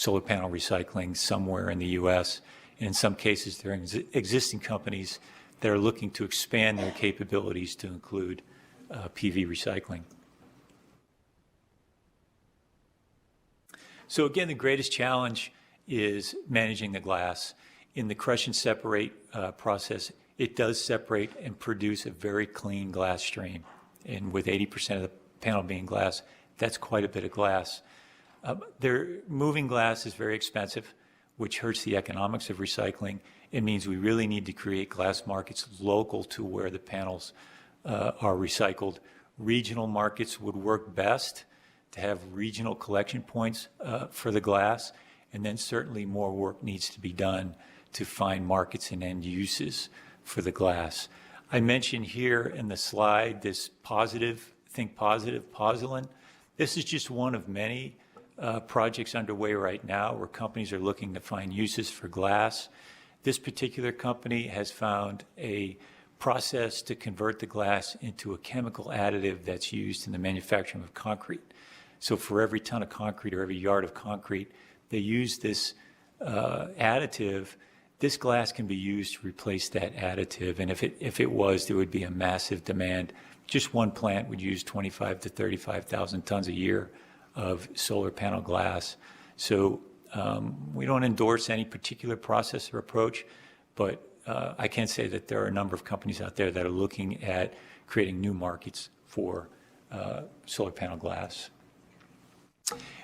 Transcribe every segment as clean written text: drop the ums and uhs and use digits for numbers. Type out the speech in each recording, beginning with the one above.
solar panel recycling somewhere in the U.S. And in some cases, there are existing companies that are looking to expand their capabilities to include PV recycling. So again, the greatest challenge is managing the glass. In the crush and separate process, it does separate and produce a very clean glass stream. And with 80% of the panel being glass, that's quite a bit of glass. Moving glass is very expensive, which hurts the economics of recycling. It means we really need to create glass markets local to where the panels are recycled. Regional markets would work best to have regional collection points for the glass, and then certainly more work needs to be done to find markets and end uses for the glass. I mentioned here in the slide this think positive, pozzolan. This is just one of many projects underway right now where companies are looking to find uses for glass. This particular company has found a process to convert the glass into a chemical additive that's used in the manufacturing of concrete. So for every ton of concrete or every yard of concrete, they use this additive. This glass can be used to replace that additive, and if it was, there would be a massive demand. Just one plant would use 25 to 35,000 tons a year of solar panel glass. So we don't endorse any particular process or approach, but I can say that there are a number of companies out there that are looking at creating new markets for solar panel glass.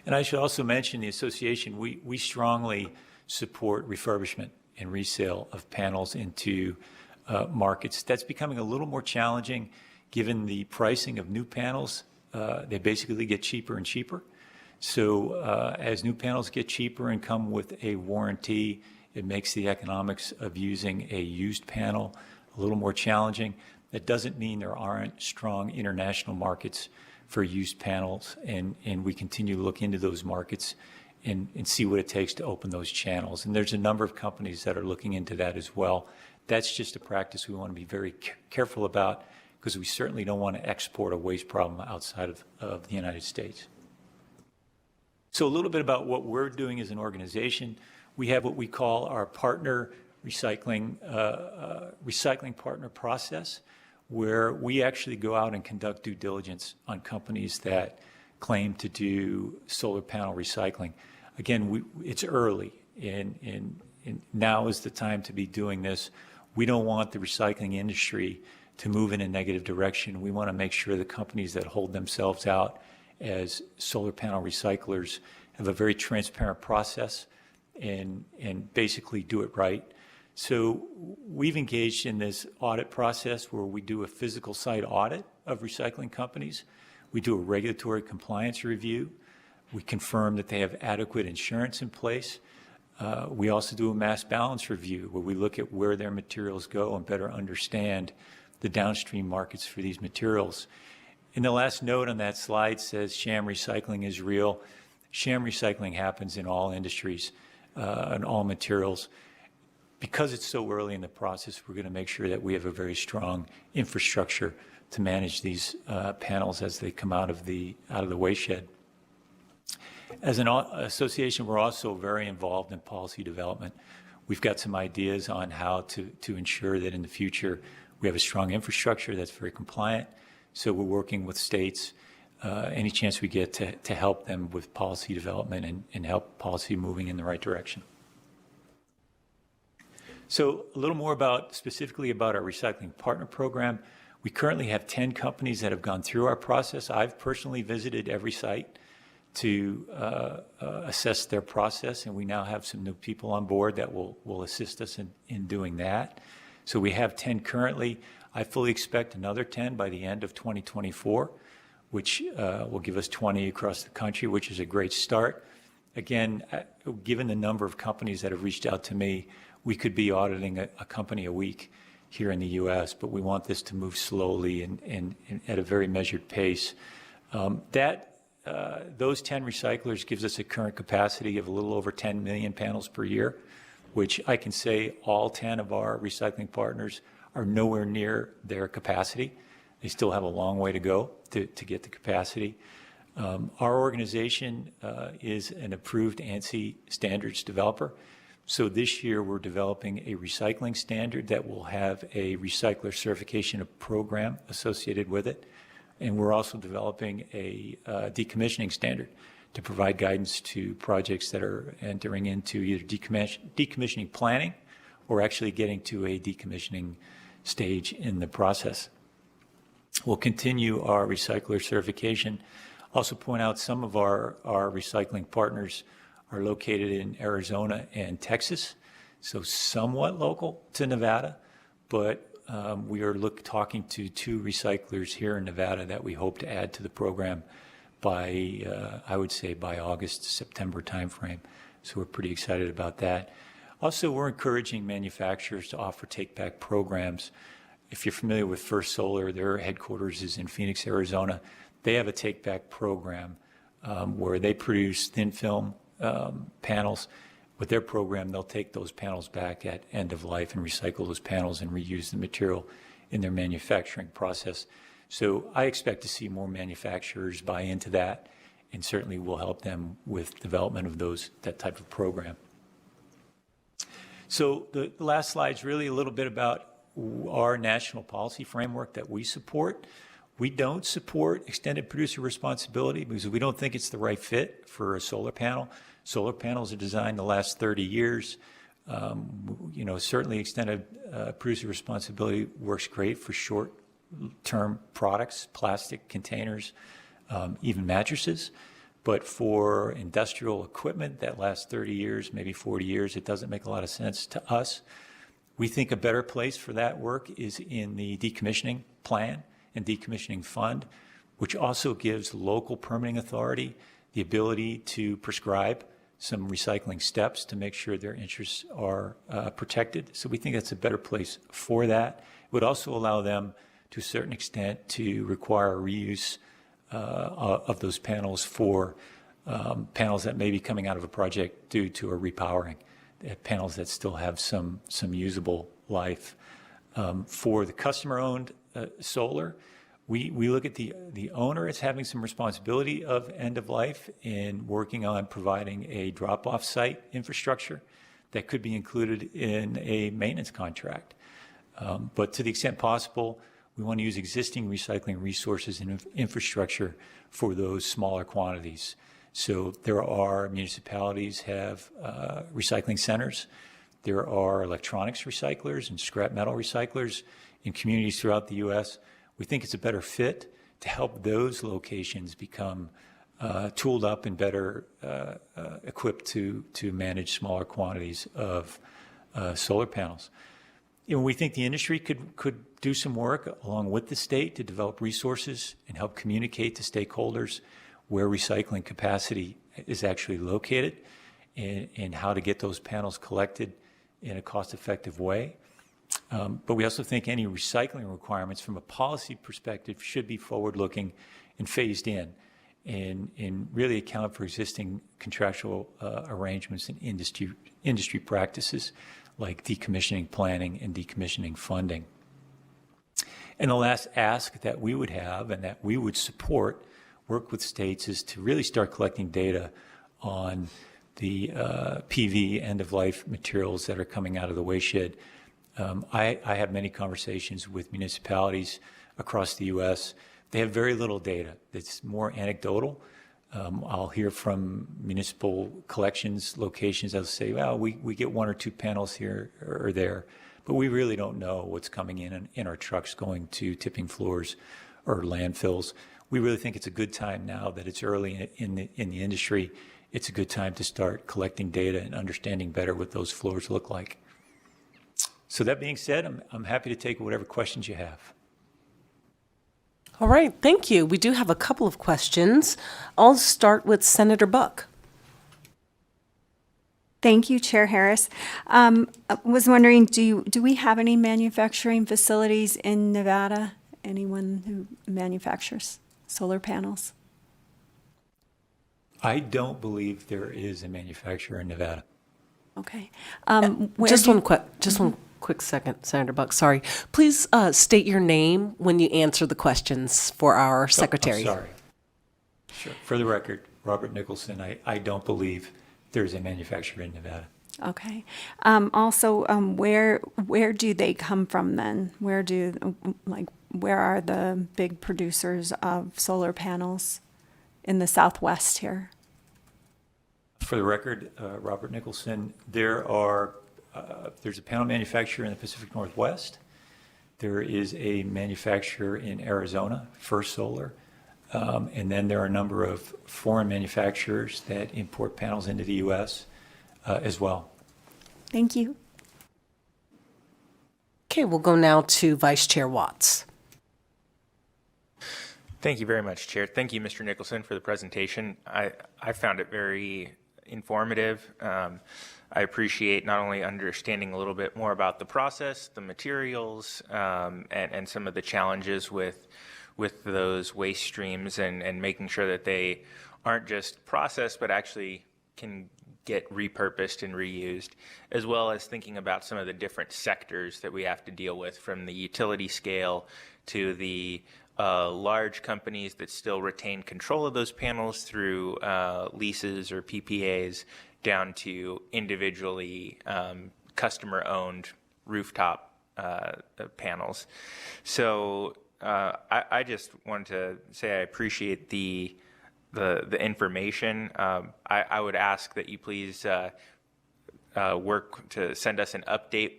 And I should also mention the association, we strongly support refurbishment and resale of panels into markets. That's becoming a little more challenging given the pricing of new panels. They basically get cheaper and cheaper. So as new panels get cheaper and come with a warranty, it makes the economics of using a used panel a little more challenging. That doesn't mean there aren't strong international markets for used panels, and we continue to look into those markets and see what it takes to open those channels. And there's a number of companies that are looking into that as well. That's just a practice we want to be very careful about, because we certainly don't want to export a waste problem outside of the United States. So a little bit about what we're doing as an organization. We have what we call our partner recycling partner process, where we actually go out and conduct due diligence on companies that claim to do solar panel recycling. Again, it's early, and now is the time to be doing this. We don't want the recycling industry to move in a negative direction. We want to make sure the companies that hold themselves out as solar panel recyclers have a very transparent process and basically do it right. So we've engaged in this audit process where we do a physical site audit of recycling companies. We do a regulatory compliance review. We confirm that they have adequate insurance in place. We also do a mass balance review where we look at where their materials go and better understand the downstream markets for these materials. And the last note on that slide says sham recycling is real. Sham recycling happens in all industries and all materials. Because it's so early in the process, we're going to make sure that we have a very strong infrastructure to manage these panels as they come out of the waste shed. As an association, we're also very involved in policy development. We've got some ideas on how to ensure that in the future we have a strong infrastructure that's very compliant. So we're working with states any chance we get to help them with policy development and help policy moving in the right direction. So a little more specifically about our recycling partner program. We currently have 10 companies that have gone through our process. I've personally visited every site to assess their process, and we now have some new people on board that will assist us in doing that. So we have 10 currently. I fully expect another 10 by the end of 2024, which will give us 20 across the country, which is a great start. Again, given the number of companies that have reached out to me, we could be auditing a company a week here in the U.S., but we want this to move slowly and at a very measured pace. Those 10 recyclers gives us a current capacity of a little over 10 million panels per year, which I can say all 10 of our recycling partners are nowhere near their capacity. They still have a long way to go to get the capacity. Our organization is an approved ANSI standards developer. So this year we're developing a recycling standard that will have a recycler certification program associated with it. And we're also developing a decommissioning standard to provide guidance to projects that are entering into either decommissioning planning or actually getting to a decommissioning stage in the process. We'll continue our recycler certification. Also point out some of our recycling partners are located in Arizona and Texas, so somewhat local to Nevada, but we are talking to 2 recyclers here in Nevada that we hope to add to the program by, I would say, by August, September timeframe. So we're pretty excited about that. Also, we're encouraging manufacturers to offer take-back programs. If you're familiar with First Solar, their headquarters is in Phoenix, Arizona. They have a take-back program where they produce thin film panels. With their program, they'll take those panels back at end of life and recycle those panels and reuse the material in their manufacturing process. So I expect to see more manufacturers buy into that, and certainly will help them with development of that type of program. So the last slide is really a little bit about our national policy framework that we support. We don't support extended producer responsibility because we don't think it's the right fit for a solar panel. Solar panels are designed to last 30 years. Certainly extended producer responsibility works great for short-term products, plastic containers, even mattresses. But for industrial equipment that lasts 30 years, maybe 40 years, it doesn't make a lot of sense to us. We think a better place for that work is in the decommissioning plan and decommissioning fund, which also gives local permitting authority the ability to prescribe some recycling steps to make sure their interests are protected. So we think that's a better place for that. It would also allow them, to a certain extent, to require reuse of those panels for panels that may be coming out of a project due to a repowering, panels that still have some usable life. For the customer-owned solar, we look at the owner as having some responsibility of end of life in working on providing a drop-off site infrastructure that could be included in a maintenance contract. But to the extent possible, we want to use existing recycling resources and infrastructure for those smaller quantities. So there are municipalities have recycling centers. There are electronics recyclers and scrap metal recyclers in communities throughout the U.S. We think it's a better fit to help those locations become tooled up and better equipped to manage smaller quantities of solar panels. We think the industry could do some work along with the state to develop resources and help communicate to stakeholders where recycling capacity is actually located and how to get those panels collected in a cost-effective way. But we also think any recycling requirements from a policy perspective should be forward-looking and phased in and really account for existing contractual arrangements and industry practices like decommissioning planning and decommissioning funding. And the last ask that we would have and that we would support work with states is to really start collecting data on the PV end-of-life materials that are coming out of the waste. I have many conversations with municipalities across the U.S. They have very little data. It's more anecdotal. I'll hear from municipal collections locations that'll say, well, we get 1 or 2 panels here or there, but we really don't know what's coming in our trucks going to tipping floors or landfills. We really think it's a good time now that it's early in the industry. It's a good time to start collecting data and understanding better what those floors look like. So that being said, I'm happy to take whatever questions you have. All right, thank you. We do have a couple of questions. I'll start with Senator Buck. Thank you, Chair Harris. I was wondering, do we have any manufacturing facilities in Nevada? Anyone who manufactures solar panels? I don't believe there is a manufacturer in Nevada. Okay. Just one quick second, Senator Buck. Sorry. Please state your name when you answer the questions for our secretary. Oh, sorry. Sure. For the record, Robert Nicholson, I don't believe there's a manufacturer in Nevada. Okay. Also, where do they come from then? Where are the big producers of solar panels in the Southwest here? For the record, Robert Nicholson, there's a panel manufacturer in the Pacific Northwest. There is a manufacturer in Arizona, First Solar. And then there are a number of foreign manufacturers that import panels into the U.S. As well. Thank you. Okay, we'll go now to Vice Chair Watts. Thank you very much, Chair. Thank you, Mr. Nicholson, for the presentation. I found it very informative. I appreciate not only understanding a little bit more about the process, the materials, and some of the challenges with those waste streams and making sure that they aren't just processed but actually can get repurposed and reused, as well as thinking about some of the different sectors that we have to deal with, from the utility scale to the large companies that still retain control of those panels through leases or PPAs, down to individually customer-owned rooftop panels. So I just wanted to say I appreciate the information. I would ask that you please work to send us an update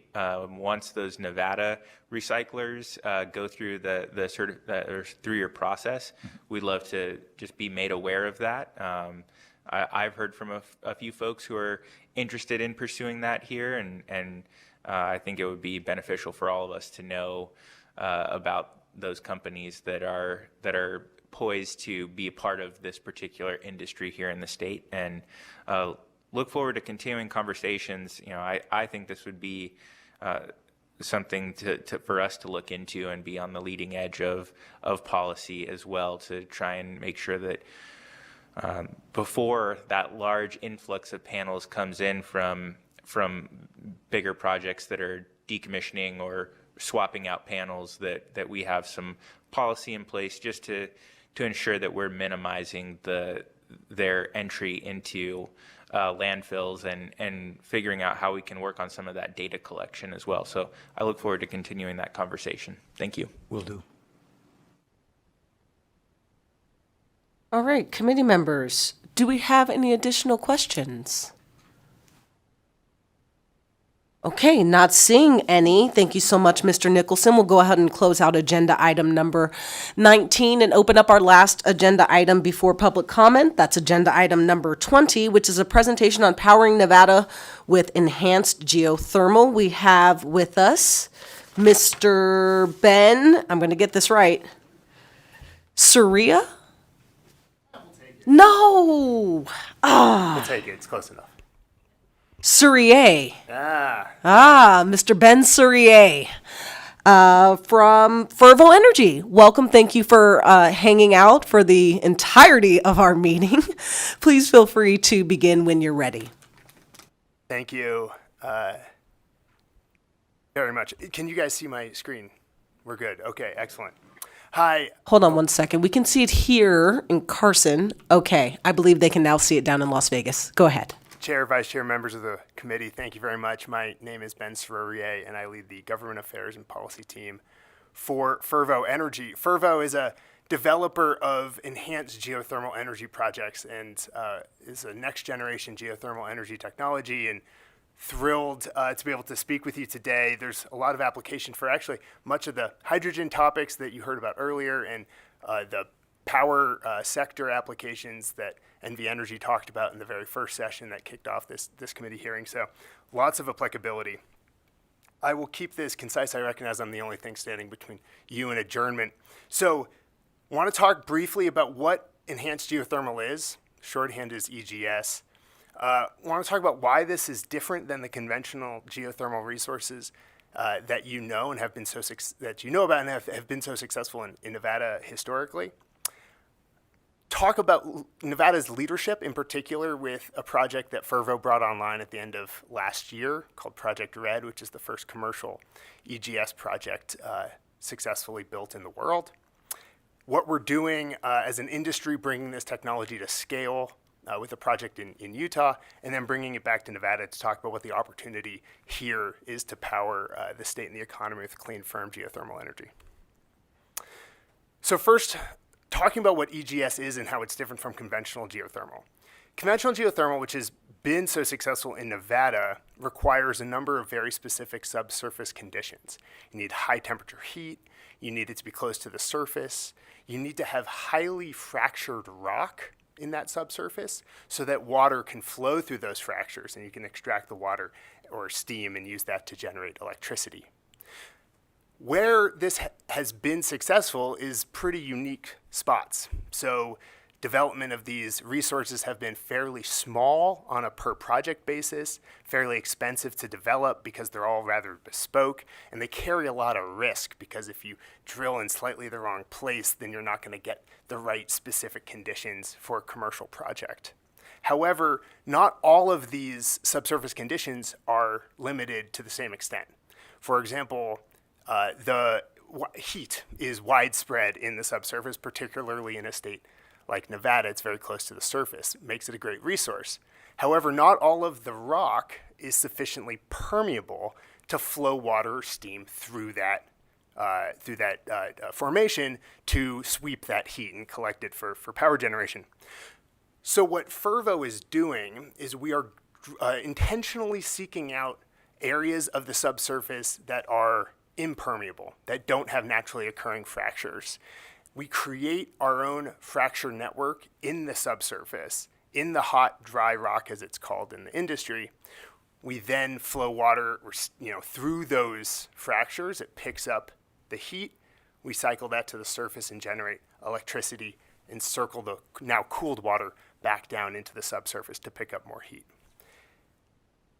once those Nevada recyclers go through or through your process. We'd love to just be made aware of that. I've heard from a few folks who are interested in pursuing that here, and I think it would be beneficial for all of us to know about those companies that are poised to be a part of this particular industry here in the state, and look forward to continuing conversations. I think this would be something for us to look into and be on the leading edge of policy as well, to try and make sure that before that large influx of panels comes in from bigger projects that are decommissioning or swapping out panels, that we have some policy in place just to ensure that we're minimizing their entry into landfills and figuring out how we can work on some of that data collection as well. So I look forward to continuing that conversation. Thank you. Will do. All right, committee members, do we have any additional questions? Okay, not seeing any. Thank you so much, Mr. Nicholson. We'll go ahead and close out agenda item number 19 and open up our last agenda item before public comment. That's agenda item number 20, which is a presentation on powering Nevada with enhanced geothermal. We have with us Mr. Ben, I'm going to get this right, Surya? No! We'll take it. It's close enough. Surya. Ah, Mr. Ben Surya from Fervo Energy. Welcome. Thank you for hanging out for the entirety of our meeting. Please feel free to begin when you're ready. thank you very much. Can you guys see my screen? We're good. Okay, excellent. Hi. Hold on one second. We can see it here in Carson. Okay. I believe they can now see it down in Las Vegas. Go ahead. Chair, Vice Chair, members of the committee, thank you very much. My name is Ben Serurier, and I lead the Government Affairs and Policy team for Fervo Energy. Fervo is a developer of enhanced geothermal energy projects and is a next-generation geothermal energy technology, and thrilled to be able to speak with you today. There's a lot of application for actually much of the hydrogen topics that you heard about earlier, and the power sector applications that NV Energy talked about in the very first session that kicked off this committee hearing. So lots of applicability. I will keep this concise. I recognize I'm the only thing standing between you and adjournment. So I want to talk briefly about what enhanced geothermal is. Shorthand is EGS. I want to talk about why this is different than the conventional geothermal resources that you know and have been about and have been so successful in Nevada historically. Talk about Nevada's leadership, in particular with a project that Fervo brought online at the end of last year called Project Red, which is the first commercial EGS project successfully built in the world. what we're doing as an industry, bringing this technology to scale with a project in Utah, and then bringing it back to Nevada to talk about what the opportunity here is to power the state and the economy with clean, firm geothermal energy. So first, talking about what EGS is and how it's different from conventional geothermal. Conventional geothermal, which has been so successful in Nevada, requires a number of very specific subsurface conditions. You need high temperature heat, you need it to be close to the surface, you need to have highly fractured rock in that subsurface so that water can flow through those fractures and you can extract the water or steam and use that to generate electricity. Where this has been successful is pretty unique spots. So development of these resources have been fairly small on a per project basis, fairly expensive to develop because they're all rather bespoke, and they carry a lot of risk because if you drill in slightly the wrong place, then you're not going to get the right specific conditions for a commercial project. However, not all of these subsurface conditions are limited to the same extent. For example, the heat is widespread in the subsurface, particularly in a state like Nevada. It's very close to the surface, makes it a great resource. However, not all of the rock is sufficiently permeable to flow water or steam through that formation to sweep that heat and collect it for power generation. So what Fervo is doing is we are intentionally seeking out areas of the subsurface that are impermeable, that don't have naturally occurring fractures. We create our own fracture network in the subsurface, in the hot, dry rock, as it's called in the industry. We then flow water through those fractures. It picks up the heat. We cycle that to the surface and generate electricity and circle the now cooled water back down into the subsurface to pick up more heat.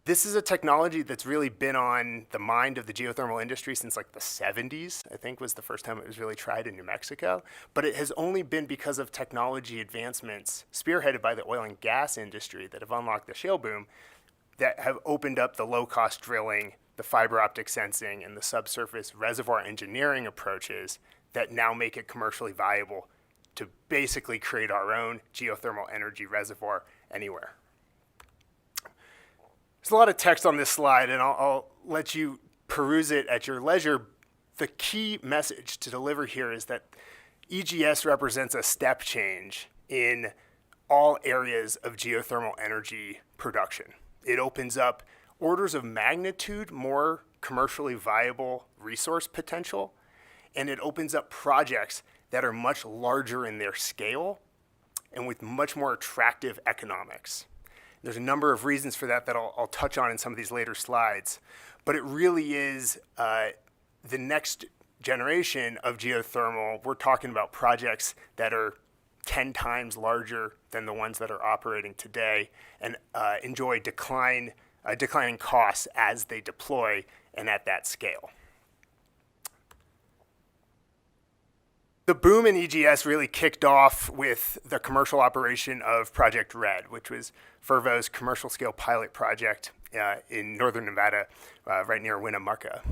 This is a technology that's really been on the mind of the geothermal industry since like the 70s, I think was the first time it was really tried in New Mexico. But it has only been because of technology advancements spearheaded by the oil and gas industry that have unlocked the shale boom that have opened up the low-cost drilling, the fiber optic sensing, and the subsurface reservoir engineering approaches that now make it commercially viable to basically create our own geothermal energy reservoir anywhere. There's a lot of text on this slide, and I'll let you peruse it at your leisure. The key message to deliver here is that EGS represents a step change in all areas of geothermal energy production. It opens up orders of magnitude more commercially viable resource potential, and it opens up projects that are much larger in their scale and with much more attractive economics. There's a number of reasons for that I'll touch on in some of these later slides, but it really is the next generation of geothermal. We're talking about projects that are 10 times larger than the ones that are operating today and enjoy declining costs as they deploy and at that scale. The boom in EGS really kicked off with the commercial operation of Project Red, which was Fervo's commercial scale pilot project in northern Nevada, right near Winnemucca.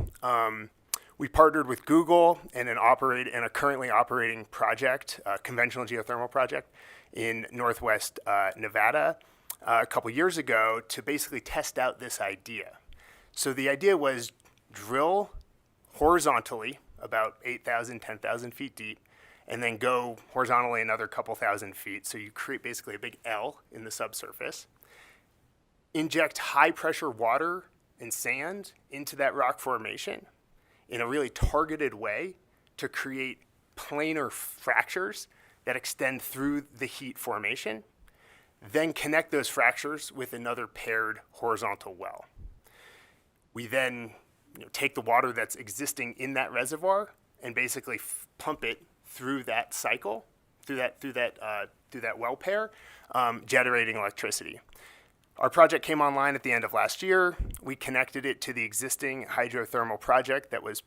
We partnered with Google in a currently operating project, a conventional geothermal project in northwest Nevada a couple years ago to basically test out this idea. So the idea was drill horizontally about 8,000, 10,000 feet deep, and then go horizontally another couple thousand feet. So you create basically a big L in the subsurface. Inject high pressure water and sand into that rock formation in a really targeted way to create planar fractures that extend through the heat formation. Then connect those fractures with another paired horizontal well. We then take the water that's existing in that reservoir and basically pump it through that cycle, through that well pair, generating electricity. Our project came online at the end of last year. We connected it to the existing hydrothermal project that was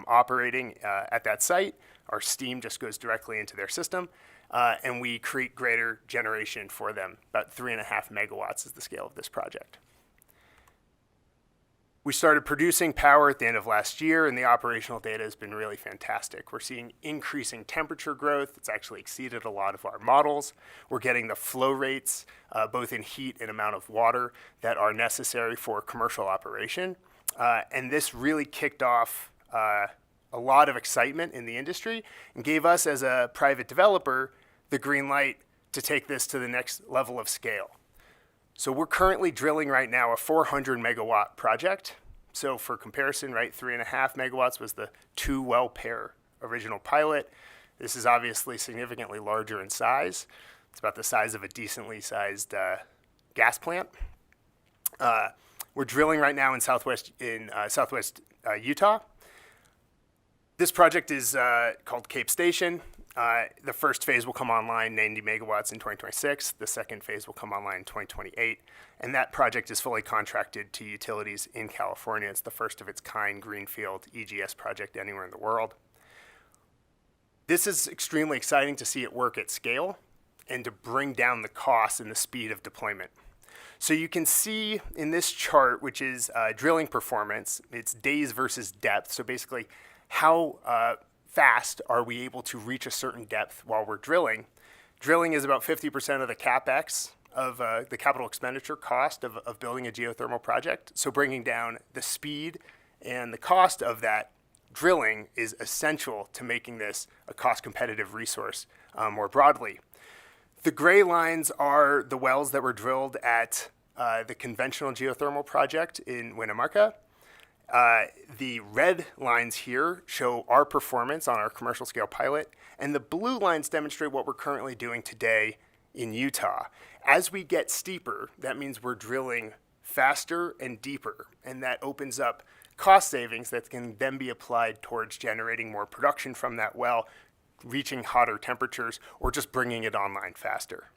operating at that site. Our steam just goes directly into their system, and we create greater generation for them. About 3.5 megawatts is the scale of this project. We started producing power at the end of last year, and the operational data has been really fantastic. We're seeing increasing temperature growth. It's actually exceeded a lot of our models. We're getting the flow rates, both in heat and amount of water, that are necessary for commercial operation. And this really kicked off a lot of excitement in the industry and gave us, as a private developer, the green light to take this to the next level of scale. So we're currently drilling right now a 400 megawatt project. So for comparison, right, 3.5 megawatts was the 2-well pair original pilot. This is obviously significantly larger in size. It's about the size of a decently sized gas plant. We're drilling right now in southwest Utah. This project is called Cape Station. The first phase will come online 90 megawatts in 2026. The second phase will come online in 2028. And that project is fully contracted to utilities in California. It's the first of its kind greenfield EGS project anywhere in the world. This is extremely exciting to see it work at scale and to bring down the cost and the speed of deployment. So you can see in this chart, which is drilling performance, it's days versus depth. So basically, how fast are we able to reach a certain depth while we're drilling? Drilling is about 50% of the CapEx of the capital expenditure cost of building a geothermal project. So bringing down the speed and the cost of that drilling is essential to making this a cost competitive resource more broadly. The gray lines are the wells that were drilled at the conventional geothermal project in Winnemucca. The red lines here show our performance on our commercial scale pilot, and the blue lines demonstrate what we're currently doing today in Utah. As we get steeper, that means we're drilling faster and deeper, and that opens up cost savings that can then be applied towards generating more production from that well, reaching hotter temperatures, or just bringing it online faster.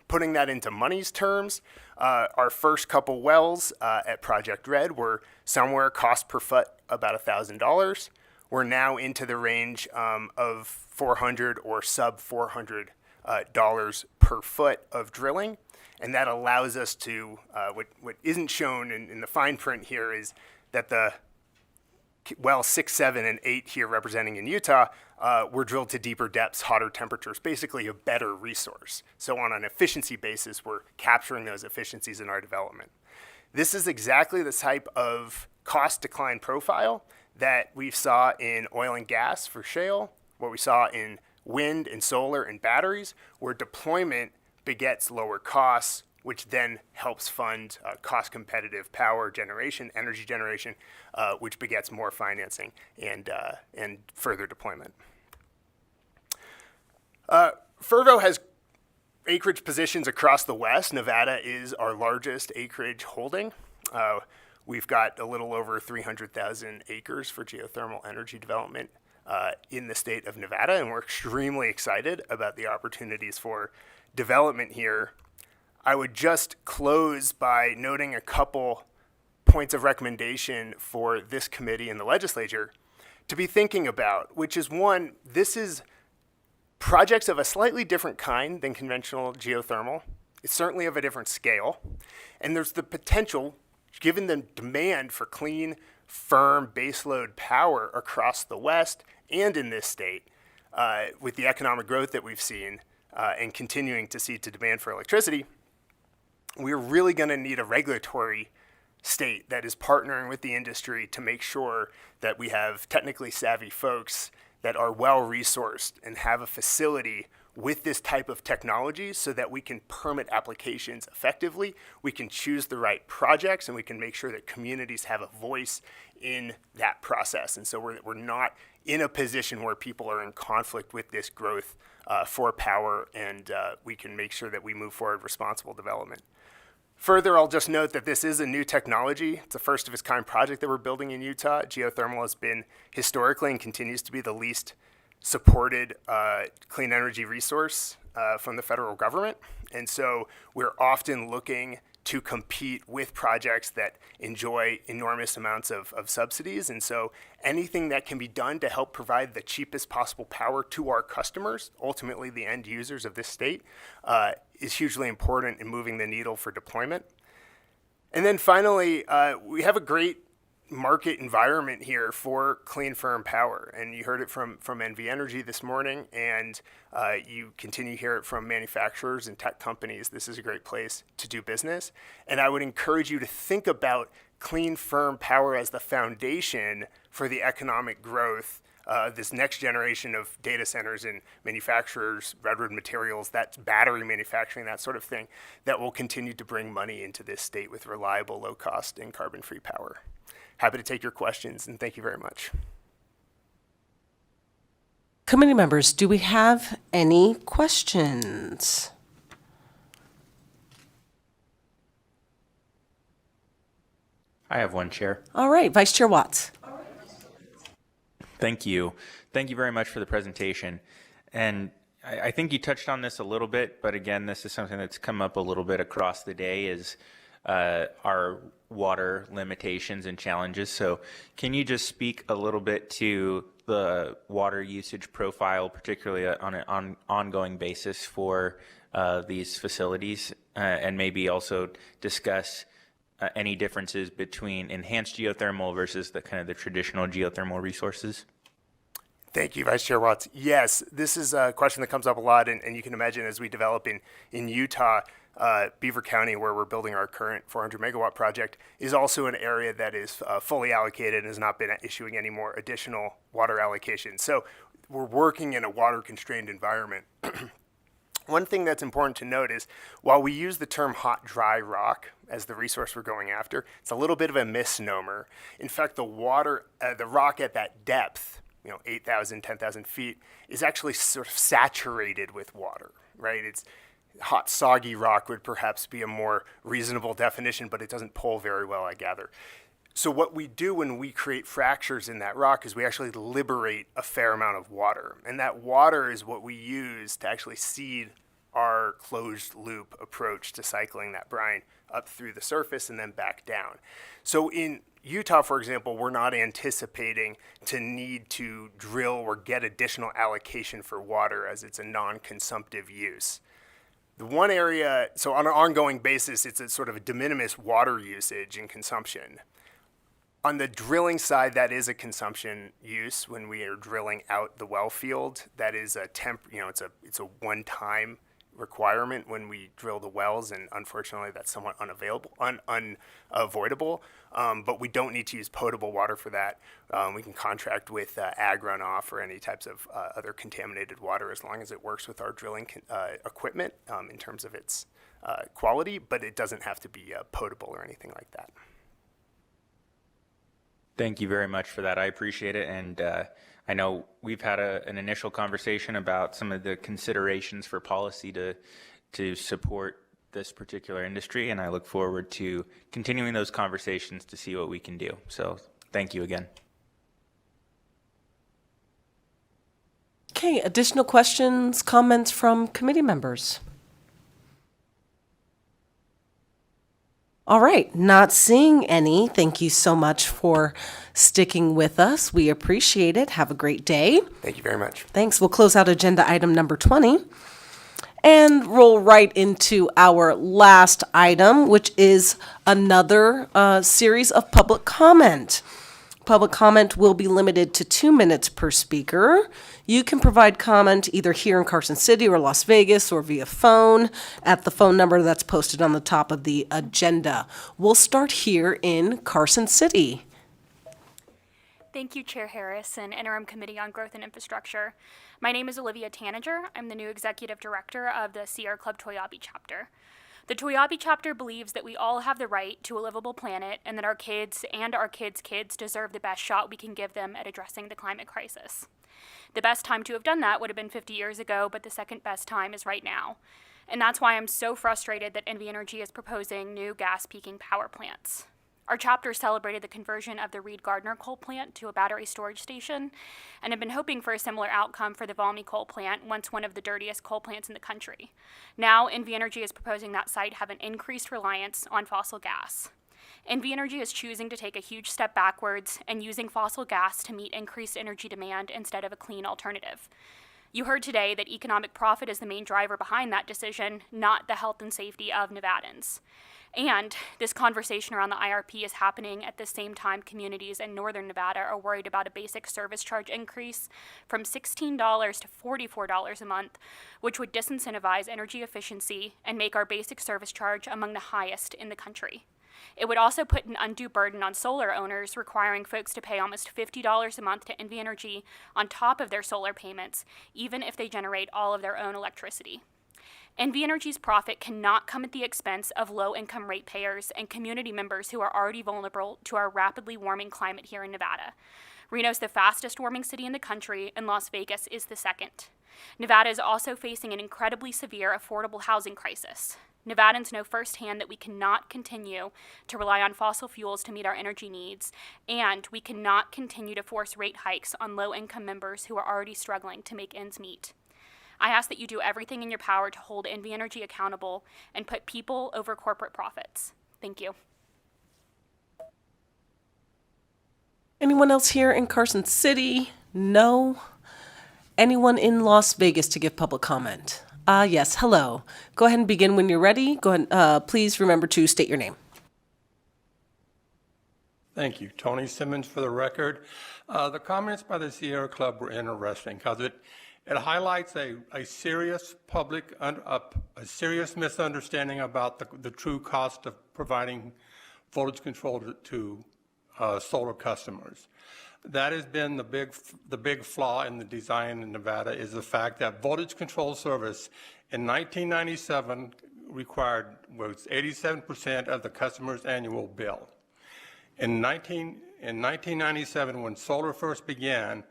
Putting that into money's terms, our first couple wells at Project Red were somewhere cost per foot about $1,000. We're now into the range of $400 or sub $400 per foot of drilling. And that allows us to, what isn't shown in the fine print here is that the well 6, 7, and 8 here representing in Utah were drilled to deeper depths, hotter temperatures, basically a better resource. So on an efficiency basis, we're capturing those efficiencies in our development. This is exactly the type of cost decline profile that we saw in oil and gas for shale, what we saw in wind and solar and batteries, where deployment begets lower costs, which then helps fund cost competitive power generation, energy generation, which begets more financing and further deployment. Fervo has acreage positions across the West. Nevada is our largest acreage holding. We've got a little over 300,000 acres for geothermal energy development in the state of Nevada, and we're extremely excited about the opportunities for development here. I would just close by noting a couple points of recommendation for this committee and the legislature to be thinking about, which is one, this is projects of a slightly different kind than conventional geothermal. It's certainly of a different scale. And there's the potential, given the demand for clean, firm baseload power across the West and in this state, with the economic growth that we've seen and continuing to see to demand for electricity, we're really going to need a regulatory state that is partnering with the industry to make sure that we have technically savvy folks that are well-resourced and have a facility with this type of technology so that we can permit applications effectively, we can choose the right projects, and we can make sure that communities have a voice in that process. And so we're not in a position where people are in conflict with this growth for power, and we can make sure that we move forward responsible development. Further, I'll just note that this is a new technology. It's a first of its kind project that we're building in Utah. Geothermal has been historically and continues to be the least supported clean energy resource from the federal government. And so we're often looking to compete with projects that enjoy enormous amounts of subsidies. And so anything that can be done to help provide the cheapest possible power to our customers, ultimately the end users of this state, is hugely important in moving the needle for deployment. And then finally, we have a great market environment here for clean, firm power. And you heard it from NV Energy this morning, and you continue to hear it from manufacturers and tech companies. This is a great place to do business. And I would encourage you to think about clean, firm power as the foundation for the economic growth this next generation of data centers and manufacturers, redwood materials, that's battery manufacturing, that sort of thing, that will continue to bring money into this state with reliable, low cost, and carbon-free power. Happy to take your questions, and thank you very much. Committee members, do we have any questions? I have one, Chair. All right, Vice Chair Watts. Thank you. Thank you very much for the presentation. And I think you touched on this a little bit, but again, this is something that's come up a little bit across the day is our water limitations and challenges. So can you just speak a little bit to the water usage profile, particularly on an ongoing basis for these facilities, and maybe also discuss any differences between enhanced geothermal versus the kind of the traditional geothermal resources? Thank you, Vice Chair Watts. Yes, this is a question that comes up a lot, and you can imagine as we develop in Utah, Beaver County, where we're building our current 400 megawatt project, is also an area that is fully allocated and has not been issuing any more additional water allocation. So we're working in a water-constrained environment. One thing that's important to note is while we use the term hot, dry rock as the resource we're going after, it's a little bit of a misnomer. In fact, the rock at that depth, 8,000, 10,000 feet, is actually sort of saturated with water, right? It's hot, soggy rock would perhaps be a more reasonable definition, but it doesn't pull very well, I gather. So what we do when we create fractures in that rock is we actually liberate a fair amount of water. And that water is what we use to actually seed our closed loop approach to cycling that brine up through the surface and then back down. So in Utah, for example, we're not anticipating to need to drill or get additional allocation for water as it's a non-consumptive use. The one area, so on an ongoing basis, it's a sort of a de minimis water usage and consumption. On the drilling side, that is a consumption use when we are drilling out the well field. That is a it's a one-time requirement when we drill the wells, and unfortunately that's somewhat unavoidable. But we don't need to use potable water for that. We can contract with ag runoff or any types of other contaminated water as long as it works with our drilling equipment in terms of its quality, but it doesn't have to be potable or anything like that. Thank you very much for that. I appreciate it. And I know we've had an initial conversation about some of the considerations for policy to support this particular industry, and I look forward to continuing those conversations to see what we can do. So thank you again. Okay, additional questions, comments from committee members? All right, not seeing any. Thank you so much for sticking with us. We appreciate it. Have a great day. Thank you very much. Thanks. We'll close out agenda item number 20 and roll right into our last item, which is another series of public comment. Public comment will be limited to 2 minutes per speaker. You can provide comment either here in Carson City or Las Vegas or via phone at the phone number that's posted on the top of the agenda. We'll start here in Carson City. Thank you, Chair Harris and Interim Committee on Growth and Infrastructure. My name is Olivia Tanager. I'm the new Executive Director of the Sierra Club Toyabe Chapter. The Toyabe Chapter believes that we all have the right to a livable planet and that our kids and our kids' kids deserve the best shot we can give them at addressing the climate crisis. The best time to have done that would have been 50 years ago, but the second best time is right now. And that's why I'm so frustrated that NV Energy is proposing new gas peaking power plants. Our chapter celebrated the conversion of the Reed Gardner coal plant to a battery storage station and have been hoping for a similar outcome for the Valmy coal plant, once one of the dirtiest coal plants in the country. Now, NV Energy is proposing that site have an increased reliance on fossil gas. NV Energy is choosing to take a huge step backwards and using fossil gas to meet increased energy demand instead of a clean alternative. You heard today that economic profit is the main driver behind that decision, not the health and safety of Nevadans. And this conversation around the IRP is happening at the same time communities in northern Nevada are worried about a basic service charge increase from $16 to $44 a month, which would disincentivize energy efficiency and make our basic service charge among the highest in the country. It would also put an undue burden on solar owners, requiring folks to pay almost $50 a month to NV Energy on top of their solar payments, even if they generate all of their own electricity. NV Energy's profit cannot come at the expense of low-income ratepayers and community members who are already vulnerable to our rapidly warming climate here in Nevada. Reno's the fastest warming city in the country, and Las Vegas is the second. Nevada is also facing an incredibly severe affordable housing crisis. Nevadans know firsthand that we cannot continue to rely on fossil fuels to meet our energy needs, and we cannot continue to force rate hikes on low-income members who are already struggling to make ends meet. I ask that you do everything in your power to hold NV Energy accountable and put people over corporate profits. Thank you. Anyone else here in Carson City? No? Anyone in Las Vegas to give public comment? Yes, hello. Go ahead and begin when you're ready. Go ahead, please remember to state your name. Thank you. Tony Simmons for the record. The comments by the Sierra Club were interesting because it highlights a serious a serious misunderstanding about the true cost of providing voltage control to solar customers. That has been the big flaw in the design in Nevada, is the fact that voltage control service in 1997 was 87% of the customer's annual bill. In 1997, when solar first began,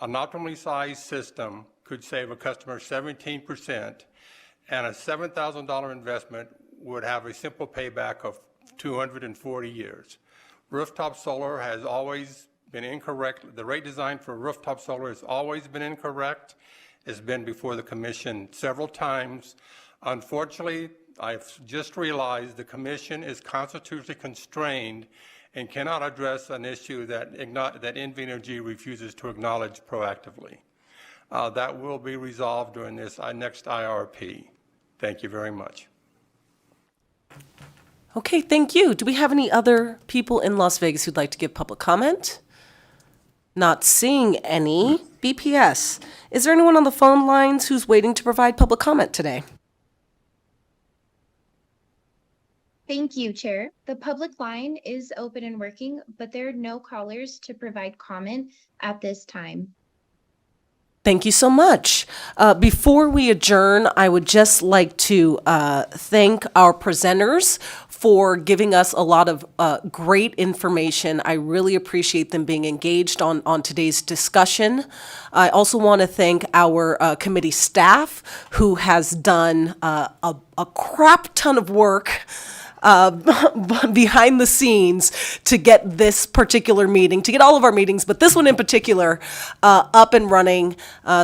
an optimally sized system could save a customer 17%, and a $7,000 investment would have a simple payback of 240 years. Rooftop solar has always been incorrect. The rate design for rooftop solar has always been incorrect. It's been before the commission several times. Unfortunately, I've just realized the commission is constitutionally constrained and cannot address an issue that NV Energy refuses to acknowledge proactively. That will be resolved during this next IRP. Thank you very much. Okay, thank you. Do we have any other people in Las Vegas who'd like to give public comment? Not seeing any. BPS, is there anyone on the phone lines who's waiting to provide public comment today? Thank you, Chair. The public line is open and working, but there are no callers to provide comment at this time. Thank you so much. Before we adjourn, I would just like to thank our presenters for giving us a lot of great information. I really appreciate them being engaged on today's discussion. I also want to thank our committee staff, who has done a crap ton of work behind the scenes to get this particular meeting, to get all of our meetings, but this one in particular, up and running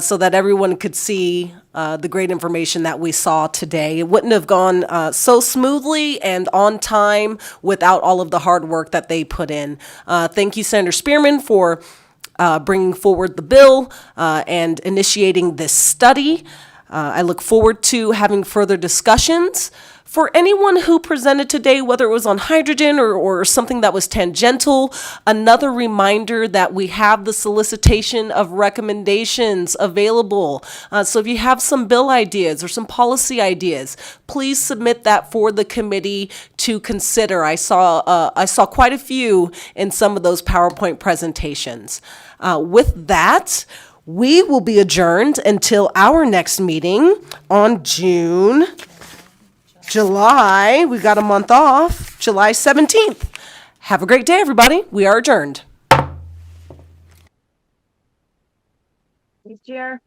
so that everyone could see the great information that we saw today. It wouldn't have gone so smoothly and on time without all of the hard work that they put in. Thank you, Senator Spearman, for bringing forward the bill and initiating this study. I look forward to having further discussions. For anyone who presented today, whether it was on hydrogen or something that was tangential, another reminder that we have the solicitation of recommendations available. So if you have some bill ideas or some policy ideas, please submit that for the committee to consider. I saw quite a few in some of those PowerPoint presentations. With that, we will be adjourned until our next meeting on July, we got a month off, July 17th. Have a great day, everybody. We are adjourned. Thanks, Chair.